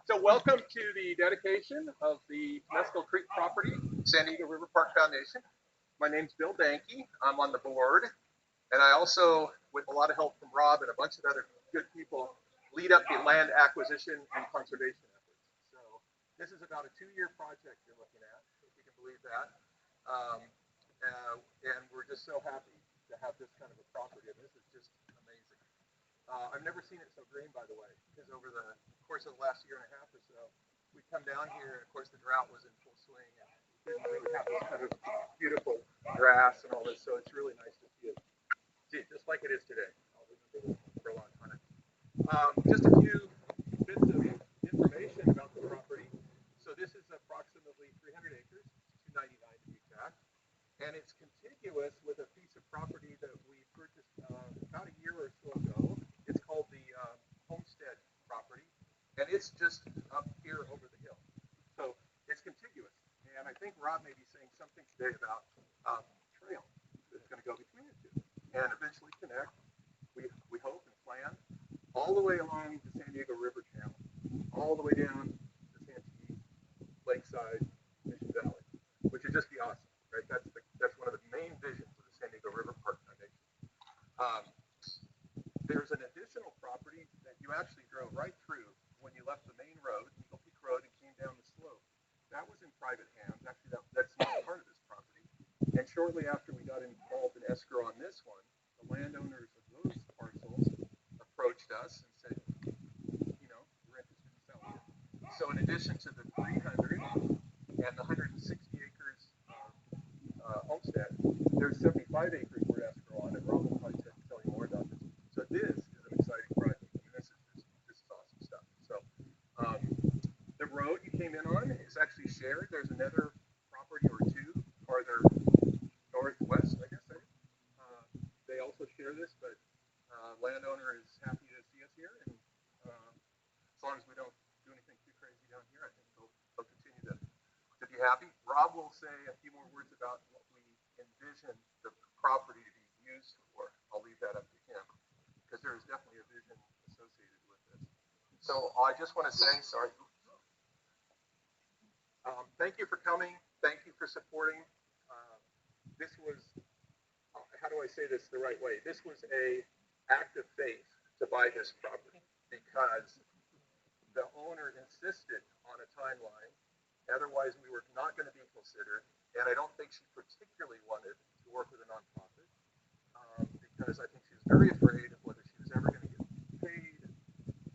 So welcome to the dedication of the Temescal Creek property, San Diego River Park Foundation. My name's Bill Danke. I'm on the board, and I also, with a lot of help from Rob and a bunch of other good people, lead up the land acquisition and conservation efforts. So this is about a 2-year project you're looking at, if you can believe that. Um, and we're just so happy to have this kind of a property, and this is just amazing. I've never seen it so green, by the way, because over the course of the last year and a half or so, we come down here, and of course the drought was in full swing, and we didn't really have this kind of beautiful grass and all this, so it's really nice to see it just like it is today. I'll remember this for a long time. Just a few bits of information about the property. So this is approximately 300 acres, 299 to be exact, and it's contiguous with a piece of property that we purchased about a year or so ago. It's called the Homestead property, and it's just up here over the hill. So it's contiguous, and I think Rob may be saying something today about trail that's going to go between the two and eventually connect. We hope and plan all the way along the San Diego River Channel, all the way down the Santee Lakeside Mission Valley, which would just be awesome, right? That's one of the main visions of the San Diego River Park Foundation. There's an additional property that you actually drove right through when you left the main road, Eagle Peak Road, and came down the slope. That was in private hands. Actually, that's not part of this property. And shortly after we got involved in escrow on this one, the landowners of those parcels approached us and said, we're interested in selling it. So in addition to the 300 and the 160 acres of homestead, there's 75 acres we're escrow on, and Rob will probably tell you more about this. So this is an exciting project. I mean, this is awesome stuff. So the road you came in on is actually shared. There's another property or two farther northwest, I guess. They also share this, but landowner is happy to see us here, and as long as we don't do anything too crazy down here, I think they'll continue to be happy. Rob will say a few more words about what we envision the property to be used for. I'll leave that up to him, because there is definitely a vision associated with this. So I just want to say, sorry. Thank you for coming. Thank you for supporting. This was, how do I say this the right way? This was a act of faith to buy this property because the owner insisted on a timeline. Otherwise, we were not going to be considered. And I don't think she particularly wanted to work with a nonprofit because I think she was very afraid of whether she was ever going to get paid,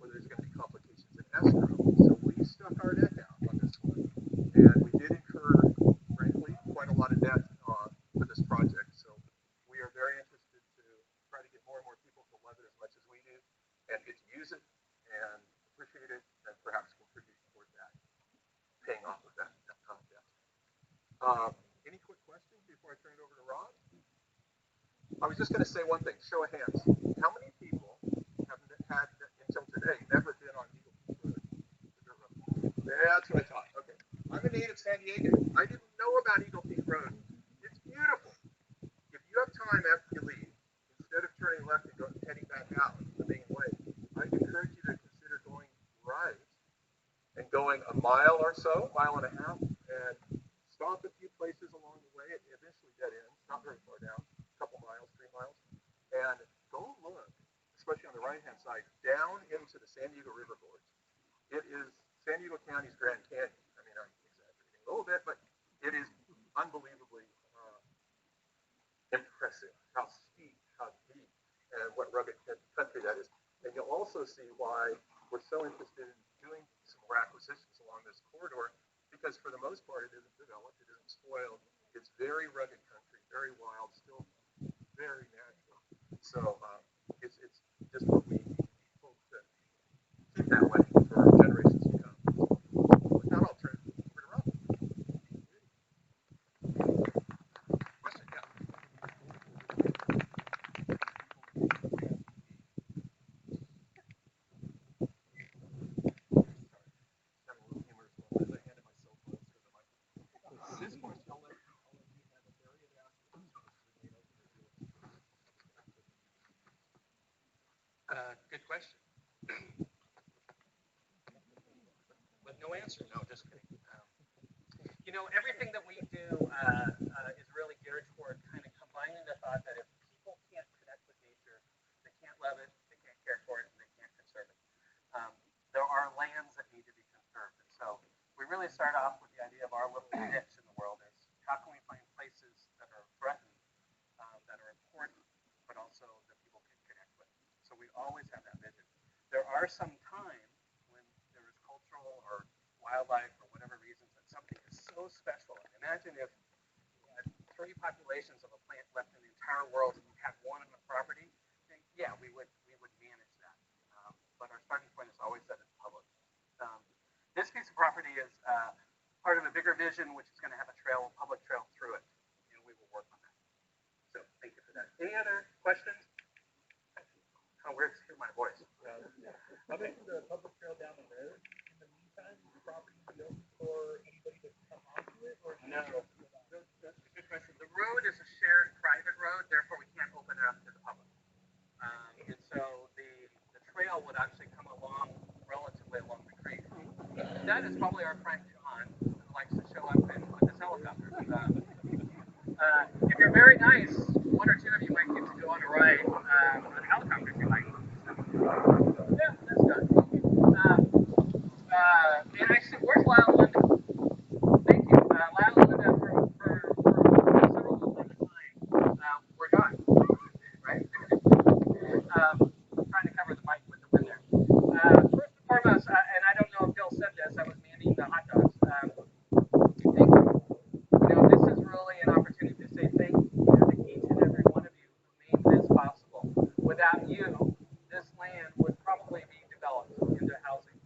whether there's going to be complications in escrow. So we stuck our neck out on this one. And we did incur, frankly, quite a lot of debt for this project. So we are very interested to try to get more and more people to love it as much as we do and get to use it and appreciate it and perhaps contribute toward that, paying off of that debt. Any quick questions before I turn it over to Rob? I was just going to say one thing, show of hands. How many people have had, until today, never been on Eagle Peak Road? That's what I thought. Okay. I'm a native San Diego. I didn't know about Eagle Peak Road. It's beautiful. If you have time after you leave, instead of turning left and heading back out the main way, I'd encourage you to consider going right and going a mile or so, mile and a half, and stop a few places along the way. It eventually dead ends, not very far down, a couple miles, 3 miles, and go look, especially on the right-hand side, down into the San Diego River Gorge. It is San Diego County's Grand Canyon. I mean, I'm exaggerating a little bit, but it is unbelievably impressive how steep, how deep, and what rugged country that is. And you'll also see why we're so interested in doing some more acquisitions along this corridor, because for the most part, it isn't developed, it isn't spoiled. It's very rugged country, very wild, still very natural. So it's just what we hope to keep that way for generations to come. With that, I'll turn it over to Rob. Question? Yeah. Having a little humorous moment as I handed my cell phone to the microphone. At this point, I'll let you have a area to ask questions. Good question. No answer. No, just kidding. Everything that we do is really geared toward kind of combining the thought that if people can't connect with nature, they can't love it, they can't care for it, and they can't conserve it. There are lands that need to be conserved. And so we really start off with the idea of our little niche in the world is how can we find places that are threatened, that are important, but also that people can connect with. So we always have that vision. There are some times when there is cultural or wildlife or whatever reasons that something is so special. Imagine if you had 3 populations of a plant left in the entire world and you had one on the property, then yeah, we would manage that. But our starting point is always that it's public. This piece of property is part of a bigger vision, which is going to have a public trail through it, and we will work on that. So thank you for that. Any other questions? Oh, weird to hear my voice. How about the public trail down the road? In the meantime, is the property be open for anybody to come onto it, or no? That's a good question. The road is a shared private road, therefore we can't open it up to the public. And so the trail would actually come along relatively along the creek. That is probably our friend John, who likes to show up with his helicopter. If you're very nice, 1 or 2 of you might get to go on a ride on a helicopter if you like. Yeah, that's done. And actually, where's Lyle and Linda? Thank you. Lyle and Linda, for several months at a time, we're gone, right? Trying to cover the mic with the wind there. First and foremost, and I don't know if Bill said this, I was manning the hot dogs. Thank you. This is really an opportunity to say thank you to each and every one of you who made this possible. Without you, this land would probably be developed into housing.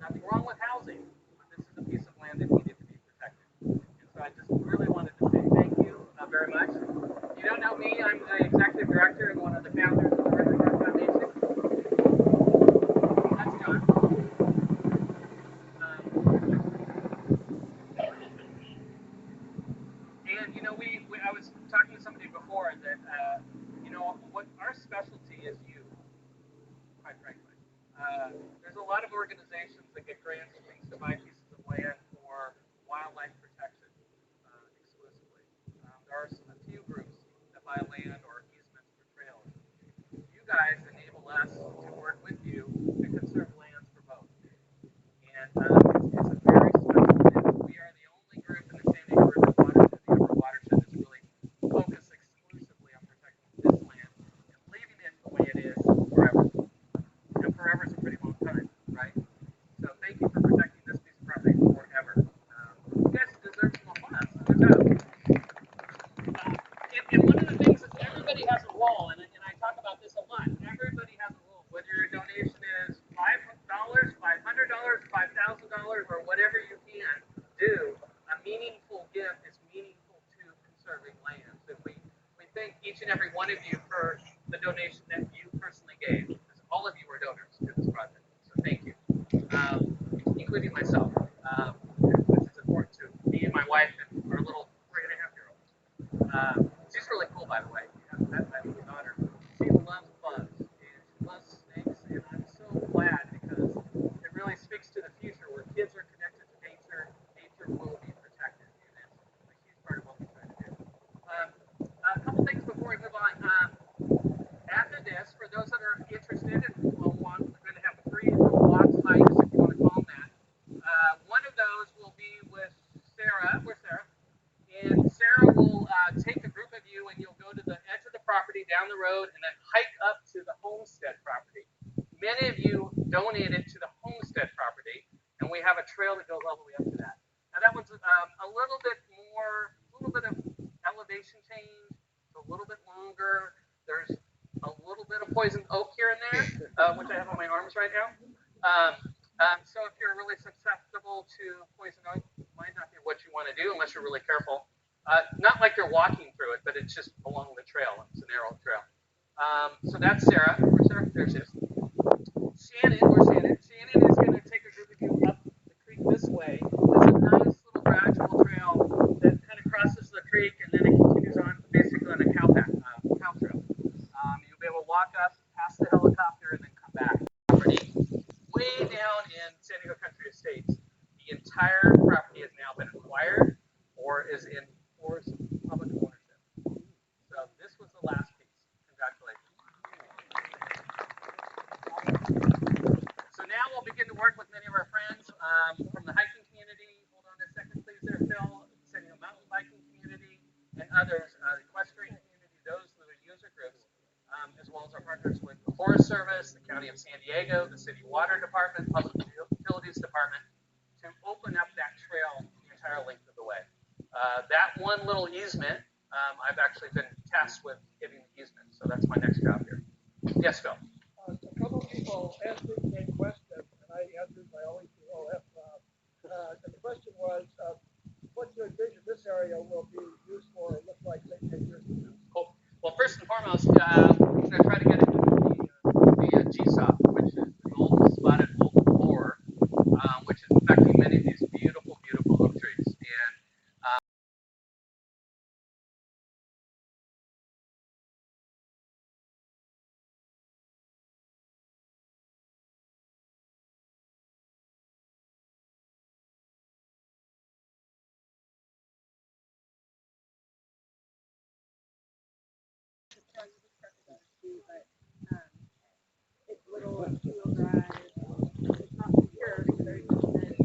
Nothing wrong with housing, but this is a piece of land that needed to be protected. And so I just really wanted to say thank you very much. If you don't know me, I'm the executive director and one of the founders of the River Park Foundation. That's John. And I was talking to somebody before that what our specialty is you, quite frankly. There's a lot of organizations that get grants and things to buy pieces of land for wildlife protection exclusively. There are a few groups that buy land or easements for trails. You guys enable us to work with you to conserve lands for both. And it's a very special land. We are the only group in the San Diego River watershed, the upper watershed, that's really focused exclusively on protecting this land and leaving it the way it is forever. And forever is a pretty long time, right? So thank you for protecting this piece of property forever. You guys deserve some applause. Good job. And one of the things is everybody has a role, and I talk about this a lot. Everybody has a role, whether your donation is $5, $500, $5,000, or whatever you can do. A meaningful gift is meaningful to conserving lands, and we thank each and every one of you for the donation that you personally gave, because all of you were donors to this project. So thank you, including myself, which is important to me and my wife and our little 3.5-year-old. She's really cool, by the way. My daughter. She loves bugs and she loves snakes, and I'm so glad because it really speaks to the future where kids are connected to nature. Nature will be protected, and that's a huge part of what we try to do. A couple things before we move on. After this, for those that are interested and will want, we're going to have 3 walks, hikes, if you want to call them that. One of those will be with Sarah. Where's Sarah? And Sarah will take a group of you and you'll go to the edge of the property down the road and then hike up to the homestead property. Many of you donated to the homestead property, and we have a trail that goes all the way up to that. Now that one's a little bit of elevation change. It's a little bit longer. There's a little bit of poison oak here and there, which I have on my arms right now. So if you're really susceptible to poison oak, it might not be what you want to do unless you're really careful. Not like you're walking through it, but it's just along the trail. It's a narrow trail. So that's Sarah. Where's Sarah? There she is. Shannon, where's Shannon? Shannon is going to take a group of you up the creek this way. It's a nice little gradual trail that kind of crosses the creek and then it continues on basically on a cow trail. You'll be able to walk up past the helicopter and then come back. Property way down in San Diego Country Estates, the entire property has now been acquired or is in forced public ownership. So this was the last piece. Congratulations. So now we'll begin to work with many of our friends from the hiking community. Hold on a second, please there, Phil. Sending a mountain biking community and others, the equestrian community, those that are user groups, as well as our partners with the Forest Service, the County of San Diego, the City Water Department, Public Utilities Department, to open up that trail the entire length of the way. That one little easement, I've actually been tasked with getting the easement, so that's my next job here. Yes, Phil. A couple of people asked me the same question, and I answered my always do OF. And the question was, what do you envision this area will be used for or look like, say, 10 years from now? Cool. Well, first and foremost, we're going to try to get it into the GSOP, which is the golden spotted wolf borer, which is affecting many of these beautiful, beautiful oak trees. And it's little two-wheel drive. It's not secure because there's